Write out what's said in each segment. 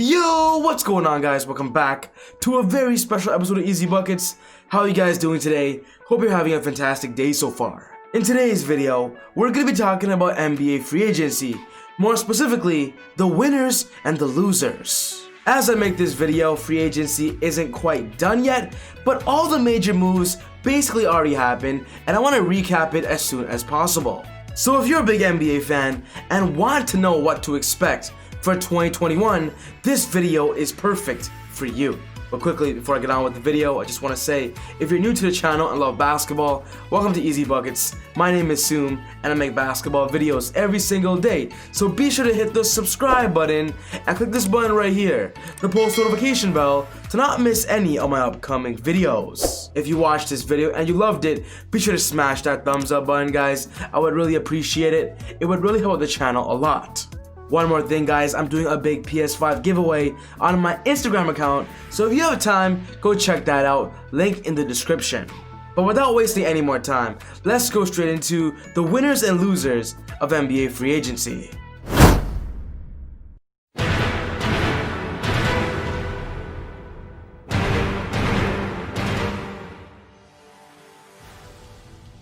Yo, what's going on, guys? Welcome back to a very special episode of Easy Buckets. How are you guys doing today? Hope you're having a fantastic day so far. In today's video, we're going to be talking about NBA free agency, more specifically, the winners and the losers. As I make this video, free agency isn't quite done yet, but all the major moves basically already happened, and I want to recap it as soon as possible. So if you're a big NBA fan and want to know what to expect for 2021, this video is perfect for you. But quickly, before I get on with the video, I just want to say, if you're new to the channel and love basketball, welcome to Easy Buckets. My name is Soom, and I make basketball videos every single day. So be sure to hit the subscribe button and click this button right here, the post notification bell, to not miss any of my upcoming videos. If you watched this video and you loved it, be sure to smash that thumbs up button, guys. I would really appreciate it. It would really help the channel a lot. One more thing, guys, I'm doing a big PS5 giveaway on my Instagram account, so if you have time, go check that out, link in the description. But without wasting any more time, let's go straight into the winners and losers of NBA free agency.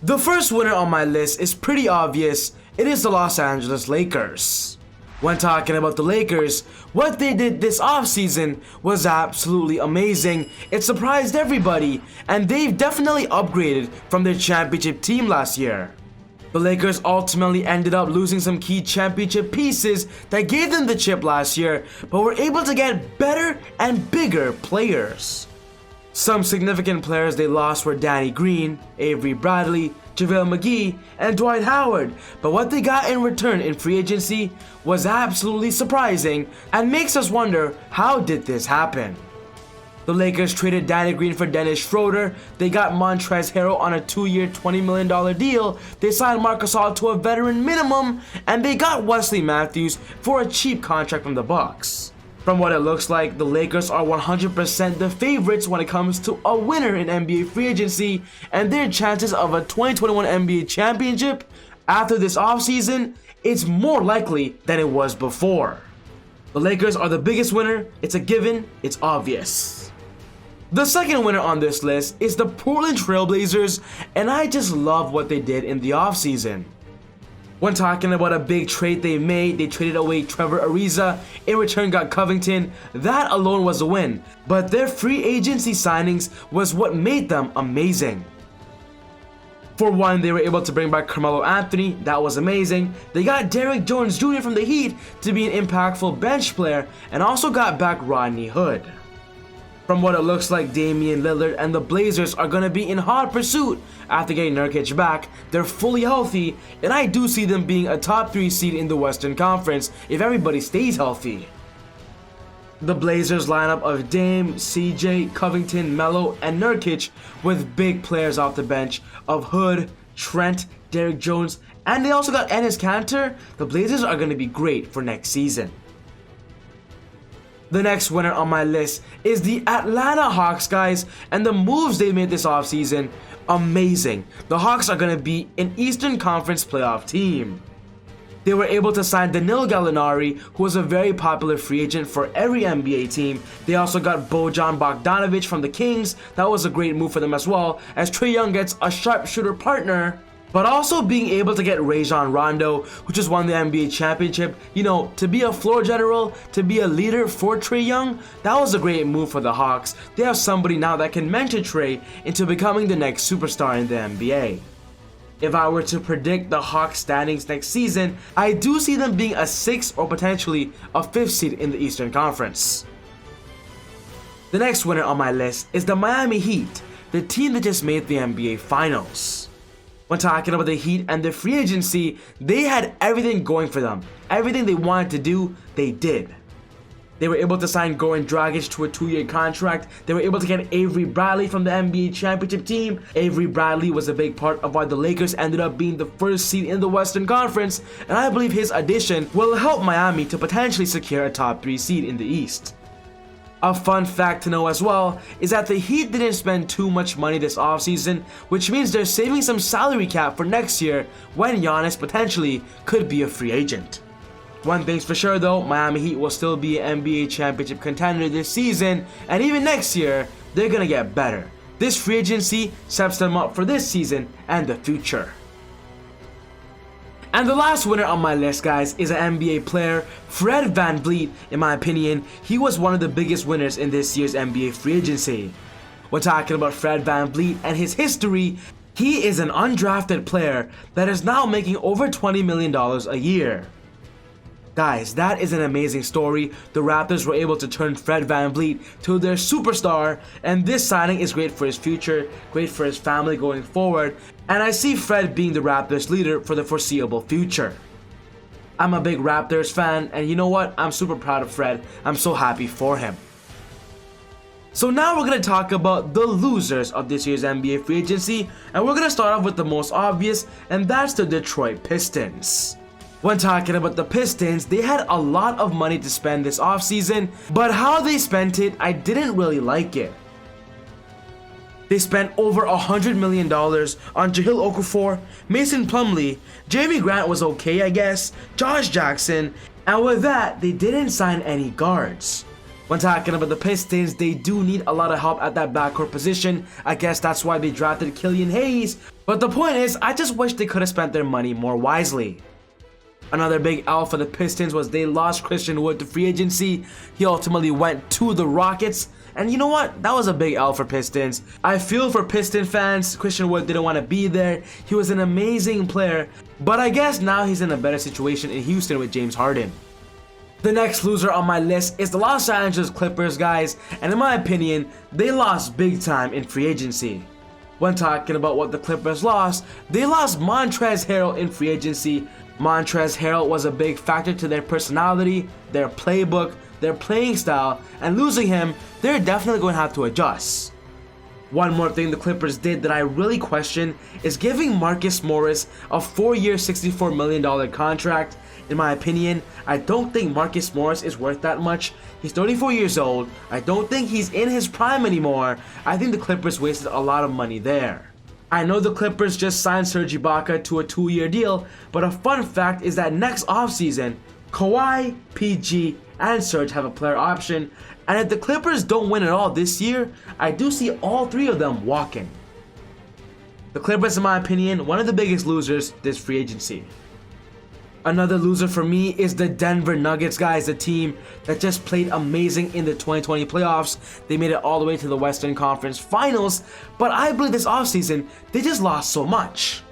The first winner on my list is pretty obvious. It is the Los Angeles Lakers. When talking about the Lakers, what they did this offseason was absolutely amazing. It surprised everybody, and they've definitely upgraded from their championship team last year. The Lakers ultimately ended up losing some key championship pieces that gave them the chip last year, but were able to get better and bigger players. Some significant players they lost were Danny Green, Avery Bradley, JaVale McGee, and Dwight Howard, but what they got in return in free agency was absolutely surprising and makes us wonder, how did this happen? The Lakers traded Danny Green for Dennis Schroeder, they got Montrezl Harrell on a 2-year $20 million deal, they signed Marc Gasol to a veteran minimum, and they got Wesley Matthews for a cheap contract from the Bucks. From what it looks like, the Lakers are 100% the favorites when it comes to a winner in NBA free agency, and their chances of a 2021 NBA championship after this offseason, it's more likely than it was before. The Lakers are the biggest winner, it's a given, it's obvious. The second winner on this list is the Portland TRAILBLAZERS, and I just love what they did in the offseason. When talking about a big trade they made, they traded away Trevor Ariza, in return got Covington. That alone was a win, but their free agency signings was what made them amazing. For one, they were able to bring back Carmelo Anthony, that was amazing. They got Derrick Jones Jr. from the Heat to be an impactful bench player, and also got back Rodney Hood. From what it looks like, Damian Lillard and the Blazers are going to be in hot pursuit after getting Nurkic back. They're fully healthy, and I do see them being a top 3 seed in the Western Conference if everybody stays healthy. The Blazers lineup of Dame, CJ, Covington, Melo, and Nurkic with big players off the bench of Hood, Trent, Derrick Jones, and they also got Enes Kanter. The Blazers are going to be great for next season. The next winner on my list is the Atlanta Hawks, guys, and the moves they made this offseason, amazing. The Hawks are going to be an Eastern Conference playoff team. They were able to sign Danilo Gallinari, who was a very popular free agent for every NBA team. They also got Bojan Bogdanovic from the Kings. That was a great move for them as well, as Trae Young gets a sharpshooter partner. But also being able to get Rajon Rondo, who just won the NBA championship, you know, to be a floor general, to be a leader for Trae Young, that was a great move for the Hawks. They have somebody now that can mentor Trae into becoming the next superstar in the NBA. If I were to predict the Hawks standings next season, I do see them being a 6th or potentially a 5th seed in the Eastern Conference. The next winner on my list is the Miami Heat, the team that just made the NBA Finals. When talking about the Heat and their free agency, they had everything going for them. Everything they wanted to do, they did. They were able to sign Goran Dragic to a 2-year contract. They were able to get Avery Bradley from the NBA championship team. Avery Bradley was a big part of why the Lakers ended up being the 1st seed in the Western Conference, and I believe his addition will help Miami to potentially secure a top 3 seed in the East. A fun fact to know as well is that the Heat didn't spend too much money this offseason, which means they're saving some salary cap for next year when Giannis potentially could be a free agent. One thing's for sure though, Miami Heat will still be an NBA championship contender this season, and even next year, they're gonna get better. This free agency sets them up for this season and the future. And the last winner on my list, guys, is an NBA player, Fred VanVleet. In my opinion, he was one of the biggest winners in this year's NBA free agency. When talking about Fred VanVleet and his history, he is an undrafted player that is now making over $20 million a year. Guys, that is an amazing story. The Raptors were able to turn Fred VanVleet to their superstar, and this signing is great for his future, great for his family going forward, and I see Fred being the Raptors leader for the foreseeable future. I'm a big Raptors fan, and you know what? I'm super proud of Fred. I'm so happy for him. So now we're going to talk about the losers of this year's NBA free agency, and we're going to start off with the most obvious, and that's the Detroit Pistons. When talking about the Pistons, they had a lot of money to spend this offseason, but how they spent it, I didn't really like it. They spent over $100 million on Jahlil Okafor, Mason Plumlee, Jamie Grant was okay I guess, Josh Jackson, and with that, they didn't sign any guards. When talking about the Pistons, they do need a lot of help at that backcourt position. I guess that's why they drafted Killian Hayes, but the point is, I just wish they could have spent their money more wisely. Another big L for the Pistons was they lost Christian Wood to free agency. He ultimately went to the Rockets. And you know what? That was a big L for Pistons. I feel for Piston fans. Christian Wood didn't want to be there. He was an amazing player. But I guess now he's in a better situation in Houston with James Harden. The next loser on my list is the Los Angeles Clippers, guys. And in my opinion, they lost big time in free agency. When talking about what the Clippers lost, they lost Montrezl Harrell in free agency. Montrezl Harrell was a big factor to their personality, their playbook, their playing style, and losing him, they're definitely going to have to adjust. One more thing the Clippers did that I really question is giving Marcus Morris a 4-year $64 million contract. In my opinion, I don't think Marcus Morris is worth that much. He's 34 years old. I don't think he's in his prime anymore. I think the Clippers wasted a lot of money there. I know the Clippers just signed Serge Ibaka to a 2-year deal, but a fun fact is that next offseason, Kawhi, PG, and Serge have a player option, and if the Clippers don't win at all this year, I do see all 3 of them walking. The Clippers, in my opinion, one of the biggest losers this free agency. Another loser for me is the Denver Nuggets, guys, the team that just played amazing in the 2020 playoffs. They made it all the way to the Western Conference Finals, but I believe this offseason, they just lost so much.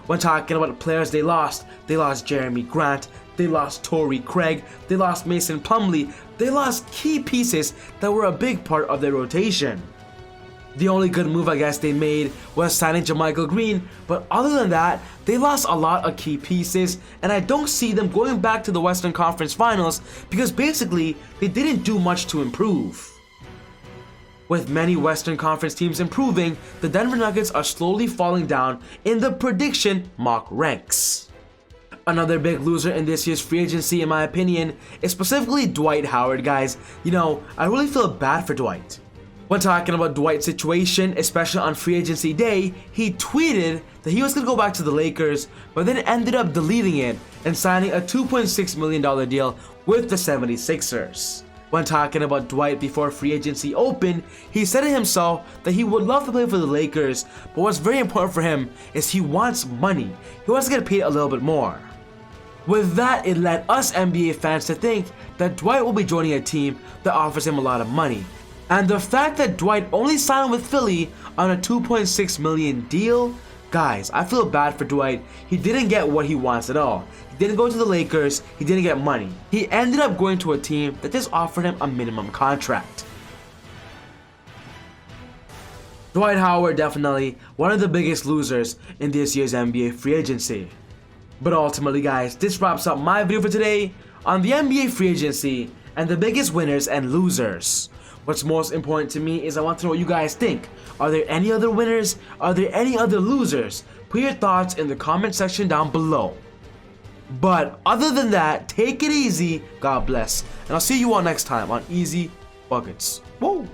When talking about the players they lost Jeremy Grant, they lost Torrey Craig, they lost Mason Plumlee, they lost key pieces that were a big part of their rotation. The only good move I guess they made was signing JaMychal Green, but other than that, they lost a lot of key pieces, and I don't see them going back to the Western Conference Finals because basically they didn't do much to improve. With many Western Conference teams improving, the Denver Nuggets are slowly falling down in the prediction mock ranks. Another big loser in this year's free agency, in my opinion, is specifically Dwight Howard, guys. You know, I really feel bad for Dwight. When talking about Dwight's situation, especially on free agency day, he tweeted that he was going to go back to the Lakers, but then ended up deleting it and signing a $2.6 million deal with the 76ers. When talking about Dwight before free agency opened, he said to himself that he would love to play for the Lakers, but what's very important for him is he wants money. He wants to get paid a little bit more. With that, it led us NBA fans to think that Dwight will be joining a team that offers him a lot of money. And the fact that Dwight only signed with Philly on a $2.6 million deal, guys, I feel bad for Dwight. He didn't get what he wants at all. He didn't go to the Lakers, he didn't get money. He ended up going to a team that just offered him a minimum contract. Dwight Howard definitely one of the biggest losers in this year's NBA free agency. But ultimately, guys, this wraps up my video for today on the NBA free agency and the biggest winners and losers. What's most important to me is I want to know what you guys think. Are there any other winners? Are there any other losers? Put your thoughts in the comment section down below. But other than that, take it easy. God bless. And I'll see you all next time on Easy Buckets. Woo!